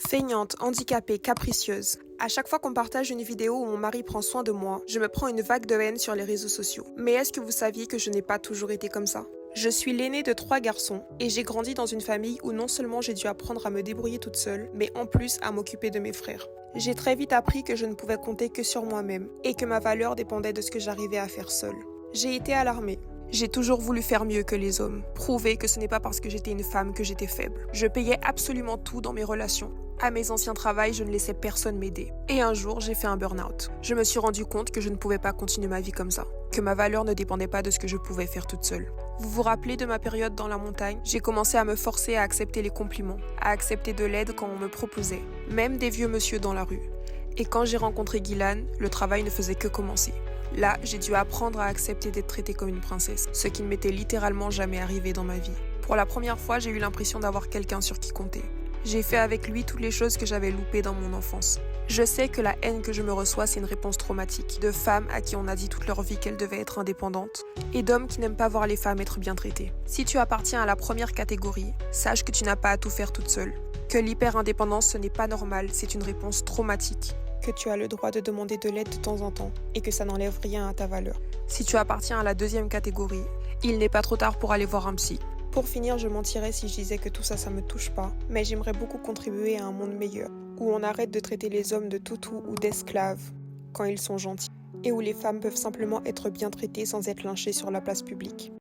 Feignante, handicapée, capricieuse. À chaque fois qu'on partage une vidéo où mon mari prend soin de moi, je me prends une vague de haine sur les réseaux sociaux. Mais est-ce que vous saviez que je n'ai pas toujours été comme ça? Je suis l'aînée de 3 garçons et j'ai grandi dans une famille où non seulement j'ai dû apprendre à me débrouiller toute seule, mais en plus à m'occuper de mes frères. J'ai très vite appris que je ne pouvais compter que sur moi-même et que ma valeur dépendait de ce que j'arrivais à faire seule. J'ai été alarmée. J'ai toujours voulu faire mieux que les hommes, prouver que ce n'est pas parce que j'étais une femme que j'étais faible. Je payais absolument tout dans mes relations. À mes anciens travails, je ne laissais personne m'aider. Et un jour, j'ai fait un burn-out. Je me suis rendu compte que je ne pouvais pas continuer ma vie comme ça, que ma valeur ne dépendait pas de ce que je pouvais faire toute seule. Vous vous rappelez de ma période dans la montagne? J'ai commencé à me forcer à accepter les compliments, à accepter de l'aide quand on me proposait, même des vieux monsieur dans la rue. Et quand j'ai rencontré Guylaine, le travail ne faisait que commencer. Là, j'ai dû apprendre à accepter d'être traitée comme une princesse, ce qui ne m'était littéralement jamais arrivé dans ma vie. Pour la première fois, j'ai eu l'impression d'avoir quelqu'un sur qui compter. J'ai fait avec lui toutes les choses que j'avais loupées dans mon enfance. Je sais que la haine que je me reçois, c'est une réponse traumatique, de femmes à qui on a dit toute leur vie qu'elles devaient être indépendantes, et d'hommes qui n'aiment pas voir les femmes être bien traitées. Si tu appartiens à la première catégorie, sache que tu n'as pas à tout faire toute seule, que l'hyper-indépendance ce n'est pas normal, c'est une réponse traumatique, que tu as le droit de demander de l'aide de temps en temps, et que ça n'enlève rien à ta valeur. Si tu appartiens à la deuxième catégorie, il n'est pas trop tard pour aller voir un psy. Pour finir, je mentirais si je disais que tout ça, ça me touche pas, mais j'aimerais beaucoup contribuer à un monde meilleur, où on arrête de traiter les hommes de toutous ou d'esclaves quand ils sont gentils, et où les femmes peuvent simplement être bien traitées sans être lynchées sur la place publique.